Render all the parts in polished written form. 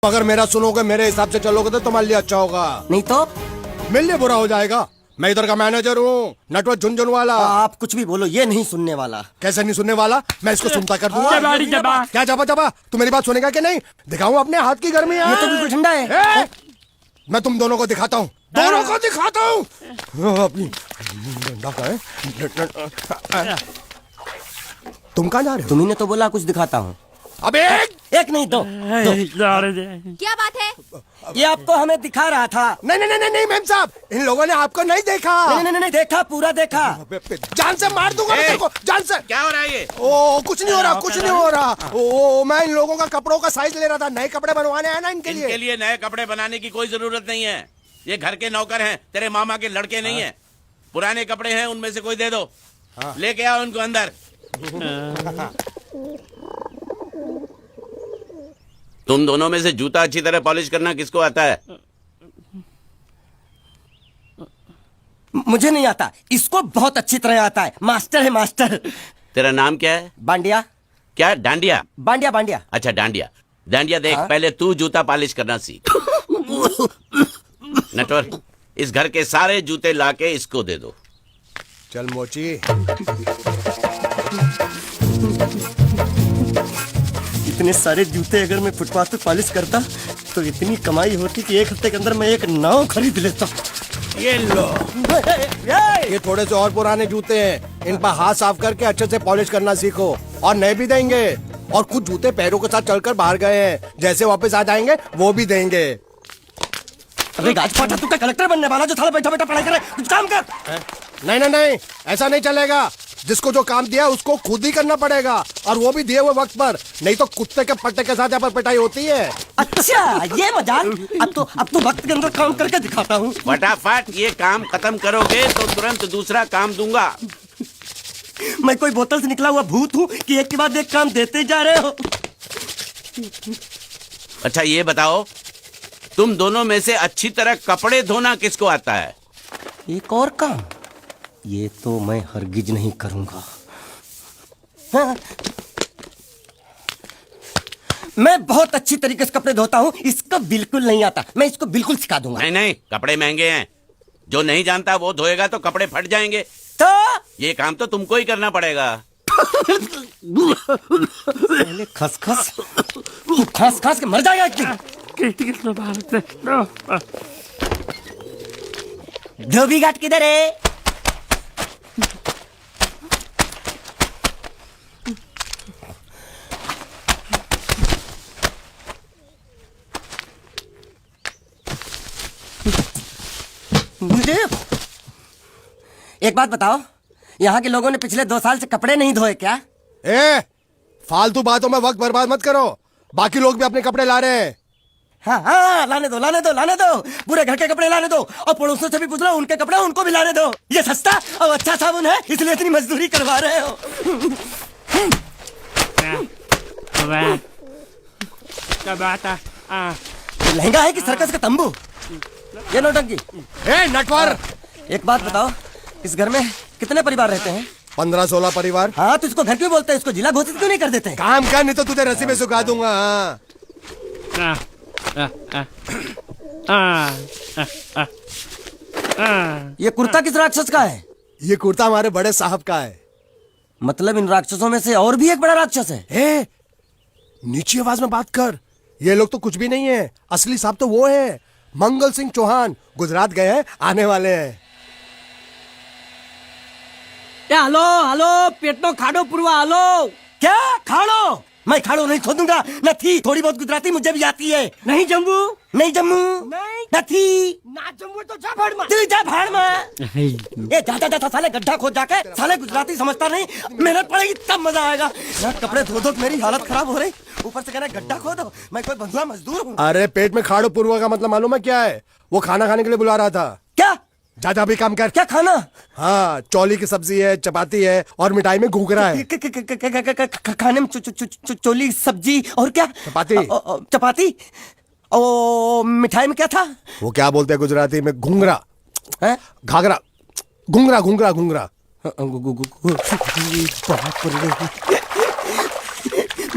अगर मेरा सुनोगे, मेरे हिसाब से चलोगे तो तुम्हारे लिए अच्छा होगा, नहीं तो मेरे लिए बुरा हो जाएगा। मैं इधर का मैनेजर हूँ, नटवर झुनझुन वाला। आप कुछ भी बोलो, ये नहीं सुनने वाला। कैसे नहीं सुनने वाला? मैं इसको सुनता कर दूंगा। क्या जबा जबा? तू मेरी बात सुनेगा कि नहीं? दिखाऊं अपने हाथ की गर्मी? ये तो बिल्कुल ठंडा है। मैं तुम दोनों को दिखाता हूँ, दोनों को दिखाता हूँ। अपनी डंडा का है। तुम कहाँ जा रहे हो? तुम्ही ने तो बोला कुछ दिखाता हूँ। अबे एक नहीं दो। क्या बात है? ये आपको हमें दिखा रहा था। नहीं नहीं नहीं नहीं मैम साहब, इन लोगों ने आपको नहीं देखा। नहीं, देखा, पूरा देखा। जान से मार दूंगा मैं तेरे को, जान से। क्या हो रहा है ये? ओ कुछ नहीं हो रहा, कुछ नहीं हो रहा। ओ मैं इन लोगों का कपड़ों का साइज ले रहा था, नए कपड़े बनवाने आए ना इनके लिए। इनके लिए नए कपड़े बनाने की कोई जरूरत नहीं है। ये घर के नौकर हैं, तेरे मामा के लड़के नहीं हैं। पुराने कपड़े हैं, उनमें से कोई दे दो। लेके आओ उनको अंदर। तुम दोनों में से जूता अच्छी तरह पॉलिश करना किसको आता है? मुझे नहीं आता, इसको बहुत अच्छी तरह आता है। मास्टर है, मास्टर। तेरा नाम क्या है? बांडिया। क्या? डांडिया? बांडिया बांडिया। अच्छा डांडिया। डांडिया देख, पहले तू जूता पॉलिश करना सीख। नटवर, इस घर के सारे जूते लाके इसको दे दो। चल मोची। इतने सारे जूते अगर मैं फुटपाथ पे पॉलिश करता तो इतनी कमाई होती कि एक हफ्ते के अंदर मैं एक नाव खरीद लेता। ये लो, ये थोड़े से और पुराने जूते हैं, इन पर हाथ साफ करके अच्छे से पॉलिश करना सीखो। और नए भी देंगे, और कुछ जूते पैरों के साथ चलकर बाहर गए हैं, जैसे वापस आ जाएंगे वो भी देंगे। अरे गाजपाटा, तू क्या कलेक्टर बनने वाला जो थाला बैठा बैठा पढ़ाई करे? कुछ काम कर। नहीं नहीं नहीं, ऐसा नहीं चलेगा। जिसको जो काम दिया उसको खुद ही करना पड़ेगा, और वो भी दिए हुए वक्त पर, नहीं तो कुत्ते के पट्टे के साथ यहाँ पर पिटाई होती है। अच्छा, ये मजाक। अब तो वक्त के अंदर काम करके दिखाता हूँ। फटाफट ये काम खत्म करोगे तो तुरंत दूसरा काम दूंगा। मैं कोई बोतल से निकला हुआ भूत हूँ कि एक के बाद एक काम देते जा रहे हो? अच्छा ये बताओ, तुम दोनों में से अच्छी तरह कपड़े धोना किसको आता है? एक और काम? ये तो मैं हरगिज नहीं करूंगा। हाँ। मैं बहुत अच्छी तरीके से कपड़े धोता हूँ, इसको बिल्कुल नहीं आता। मैं इसको बिल्कुल सिखा दूंगा। नहीं नहीं, कपड़े महंगे हैं। जो नहीं जानता वो धोएगा तो कपड़े फट जाएंगे। तो ये काम तो तुमको ही करना पड़ेगा। पहले खसखस, तू खस खस के मर जाएगा एक दिन। धोबी घाट किधर है? मुझे एक बात बताओ, यहाँ के लोगों ने पिछले 2 साल से कपड़े नहीं धोए क्या? फालतू बातों में वक्त बर्बाद मत करो, बाकी लोग भी अपने कपड़े ला रहे हैं। हाँ, लाने दो, लाने दो, लाने दो। पूरे घर के कपड़े लाने दो, और पड़ोसियों से भी पूछ लो, उनके कपड़े उनको भी लाने दो। ये सस्ता और अच्छा साबुन है, इसलिए इतनी मजदूरी करवा रहे हो। लहंगा है कि सर्कस का तंबू? ये नौटंकी। नटवर, एक बात बताओ, इस घर में कितने परिवार रहते हैं? 15-16 परिवार। हाँ, तो इसको घर क्यों बोलते हैं? इसको जिला घोषित क्यों नहीं कर देते? काम कर, नहीं तो तुझे रस्सी में सुखा दूंगा। ये कुर्ता किस राक्षस का है? ये कुर्ता हमारे बड़े साहब का है। मतलब इन राक्षसों में से और भी एक बड़ा राक्षस है? नीची आवाज में बात कर, ये लोग तो कुछ भी नहीं है। असली साहब तो वो है, मंगल सिंह चौहान। गुजरात गए हैं, आने वाले हैं। હાલો હાલો પેટનો ખાડો પૂરવા હાલો. क्या खाड़ो? मैं खाड़ो नहीं खोदूंगा। नहीं, थोड़ी बहुत गुजराती मुझे भी आती है। નહીં જમવું? नहीं जम्मू नहीं. नहीं। ના જમવું તો જા ભાડમાં. तू जा भाड़ में। ये जा जा जा, साले गड्ढा खोद जाके। साले गुजराती समझता नहीं, मेहनत पड़ेगी तब मजा आएगा। यहाँ कपड़े धो धो मेरी हालत खराब हो रही, ऊपर से कहना गड्ढा खोदो। मैं कोई बंधुआ मजदूर हूँ? अरे पेट में खाड़ो पूर्वा का मतलब मालूम है क्या है? वो खाना खाने के लिए बुला रहा था। क्या? जा भी काम कर। क्या खाना? हाँ, चौली की सब्जी है, चपाती है, और मिठाई में घूघरा है। खाने में चोली सब्जी और क्या? चपाती। चपाती। ओ, मिठाई में क्या था? वो क्या बोलते हैं गुजराती में? घूंघरा। है? घाघरा। घूंघरा घूंघरा घूंघरा।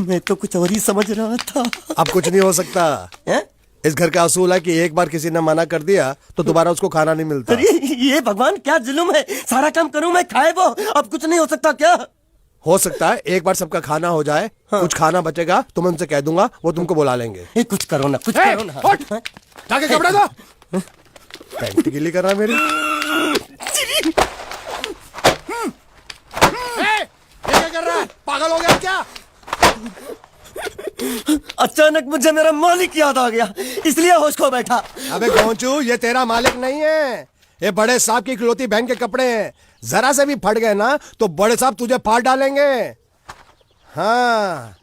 मैं तो कुछ और ही समझ रहा था। अब कुछ नहीं हो सकता। हैं? इस घर का असूल है कि एक बार किसी ने मना कर दिया तो दोबारा उसको खाना नहीं मिलता। अरे ये भगवान क्या जुल्म है, सारा काम करूं मैं, खाए वो, अब कुछ नहीं हो सकता क्या? हो सकता है एक बार सबका खाना हो जाए, कुछ खाना बचेगा तो मैं उनसे कह दूंगा, वो तुमको बुला लेंगे। कुछ करो ना, कुछ करो ना। उठ! जाके कपड़े दो। पैंट गीली कर रहा है मेरी। ये क्या कर रहा है? पागल हो गया क्या? अचानक मुझे मेरा मालिक याद आ गया, इसलिए होश खो बैठा। अबे गोंचू, ये तेरा मालिक नहीं है, ये बड़े साहब की इकलौती बहन के कपड़े हैं। जरा से भी फट गए ना तो बड़े साहब तुझे फाड़ डालेंगे। हाँ।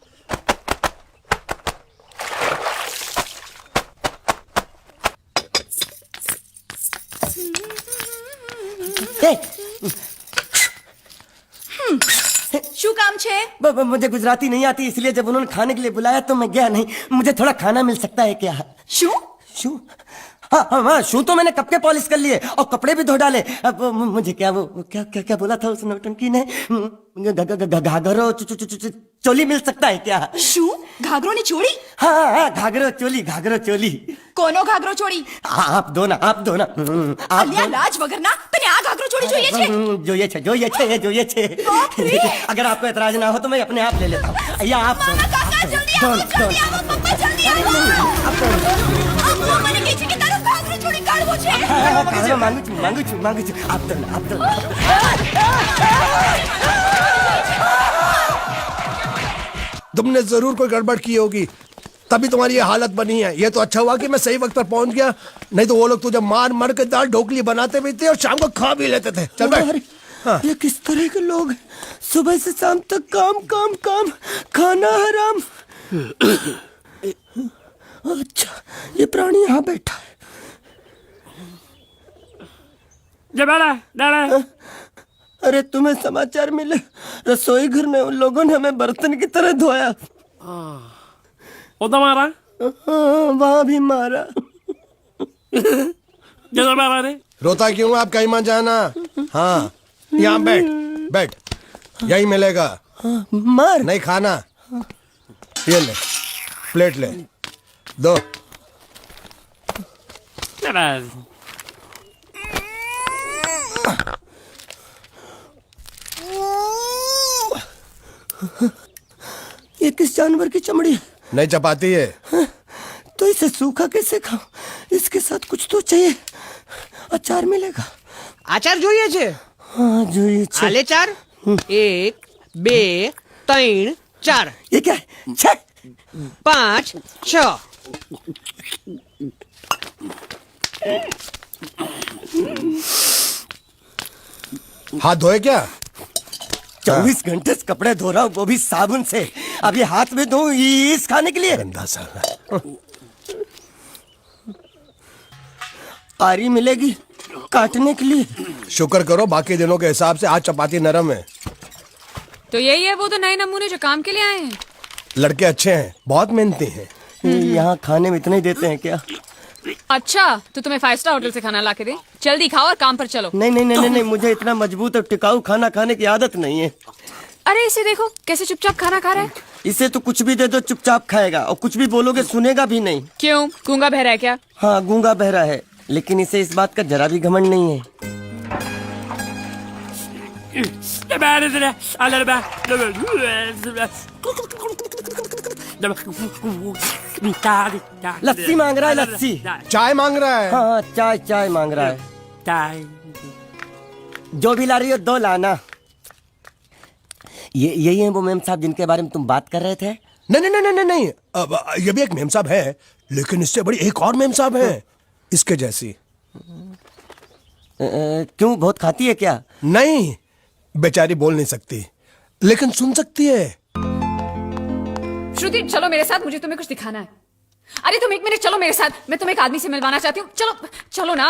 શું કામ છે? मुझे गुजराती नहीं आती, इसलिए जब उन्होंने खाने के लिए बुलाया तो मैं गया नहीं। मुझे थोड़ा खाना मिल सकता है क्या? શું? शू? हाँ हाँ हाँ, शू तो मैंने कब के पॉलिश कर लिए और कपड़े भी धो डाले। अब मुझे क्या वो क्या क्या क्या बोला था उस नौटंकी ने? घाघरो चोली मिल सकता है क्या? શું? ઘાઘરોની ચોળી? हाँ हाँ, घाघरो चोली, घाघरो चोली। કોનો ઘાઘરો ચોળી? आप दो ना, आप दो ना। आप અલ્યા લાજ વગરના તને આ ઘાઘરો ચોળી જોઈએ છે? જોઈએ છે। अगर आपको एतराज ना हो तो मैं अपने आप ले लेता हूँ। या आप दो ना, કાકા જલ્દી આવો, જલ્દી આવો, પપ્પા જલ્દી આવો। અમ્મા મને કહે છે કે તારો ઘાઘરો ચોળી કાઢવો છે। मांगू छू, आप दो ना, आप दो ना। तुमने जरूर कोई गड़बड़ की होगी, तभी तुम्हारी ये हालत बनी है। ये तो अच्छा हुआ कि मैं सही वक्त पर पहुंच गया, नहीं तो वो लोग तुझे मार मार के दाल ढोकली बनाते भी थे और शाम को खा भी लेते थे। चल बैठ। हाँ। ये किस तरह के लोग हैं? सुबह से शाम तक काम काम काम, खाना हराम। अच्छा, ये प्राणी यहाँ बैठा है। अरे तुम्हें समाचार मिले? रसोई घर में उन लोगों ने हमें बर्तन की तरह धोया। मारा वहां भी मारा। मारा रे। रोता क्यों है? आप कहीं मत जाना। हाँ, यहाँ बैठ बैठ, यही मिलेगा। मार नहीं खाना, ये ले, प्लेट ले, दो। ये किस जानवर की चमड़ी है? नहीं चपाती है। तो इसे सूखा कैसे खाऊं? इसके साथ कुछ तो चाहिए। अचार मिलेगा? આચાર જોઈએ છે? हाँ જોઈએ છે। હાલે ચાર? 1 2 3 4 ये क्या है? 6 5 6 हाथ धोए क्या? 24 घंटे से कपड़े धो रहा हूँ, वो भी साबुन से। अब ये हाथ में धो इस खाने के लिए? गंदा साला। आरी मिलेगी काटने के लिए? शुक्र करो बाकी दिनों के हिसाब से आज चपाती नरम है। तो यही है वो तो नए नमूने जो काम के लिए आए हैं। लड़के अच्छे हैं, बहुत मेहनती हैं। यहाँ खाने में इतना ही देते हैं क्या? अच्छा, तो तुम्हें 5 स्टार होटल से खाना ला के दे? जल्दी खाओ और काम पर चलो। नहीं, मुझे इतना मजबूत और टिकाऊ खाना खाने की आदत नहीं है। अरे इसे देखो कैसे चुपचाप खाना खा रहा है। इसे तो कुछ भी दे दो चुपचाप खाएगा, और कुछ भी बोलोगे सुनेगा भी नहीं। क्यों, गूंगा बहरा है क्या? हाँ, गूंगा बहरा है, लेकिन इसे इस बात का जरा भी घमंड नहीं है। लस्सी मांग रहा है, लस्सी। चाय मांग रहा है। हाँ, चाय मांग रहा है। जो भी ला रही हो 2 लाना। ये यही है वो मेम साहब जिनके बारे में तुम बात कर रहे थे? नहीं। अब ये भी एक मेम साहब है, लेकिन इससे बड़ी एक और मेम साहब है, इसके जैसी। क्यों, बहुत खाती है क्या? नहीं, बेचारी बोल नहीं सकती, लेकिन सुन सकती है। श्रुति चलो मेरे साथ, मुझे तुम्हें कुछ दिखाना है। अरे तुम 1 मिनट चलो मेरे साथ, मैं तुम्हें एक आदमी से मिलवाना चाहती हूँ। चलो ना।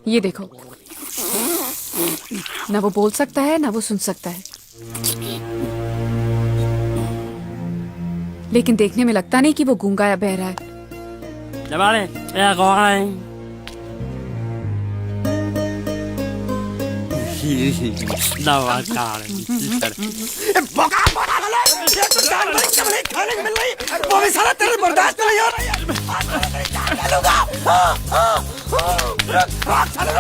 ये देखो, ना वो बोल सकता है ना वो सुन सकता है, लेकिन देखने में लगता नहीं कि वो गूंगा या बहरा है। नमस्कार बोका बोका वाला ये तो जान बड़ी चमड़ी खाने को मिल रही वो भी साला तेरे बर्दाश्त नहीं हो रही है जान लूंगा रुक साले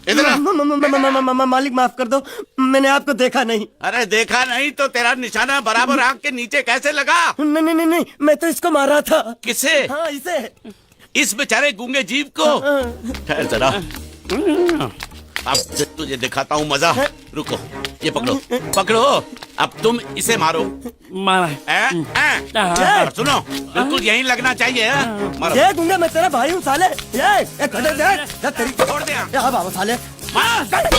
इधर आ। मालिक माफ कर दो मैंने आपको देखा नहीं अरे देखा नहीं तो तेरा निशाना बराबर आंख के नीचे कैसे लगा? नहीं मैं तो इसको मारा था किसे? हाँ इसे इस बेचारे गूंगे जीव को? ठहर जरा, अब तुझे दिखाता हूँ मजा। रुको, ये पकड़ो पकड़ो, अब तुम इसे मारो। मारा सुनो, बिल्कुल यहीं लगना चाहिए। मारो। ये गूंगा मैं तेरा भाई हूँ साले ये खड़े दे तेरी छोड़ दे। हाँ बाबा साले मार।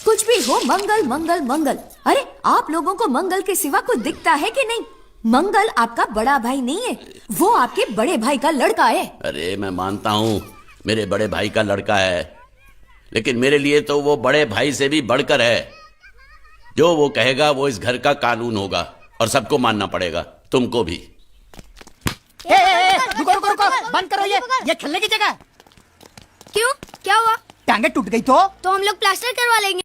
कुछ भी हो मंगल मंगल मंगल। अरे आप लोगों को मंगल के सिवा कुछ दिखता है कि नहीं? मंगल आपका बड़ा भाई नहीं है, वो आपके बड़े भाई का लड़का है। अरे मैं मानता हूँ मेरे बड़े भाई का लड़का है, लेकिन मेरे लिए तो वो बड़े भाई से भी बढ़कर है। जो वो कहेगा वो इस घर का कानून होगा और सबको मानना पड़ेगा, तुमको भी। रुको रुको रुको, बंद करो ये खेलने की जगह। क्यों, क्या हुआ? टांगे टूट गई तो हम लोग प्लास्टर करवा लेंगे।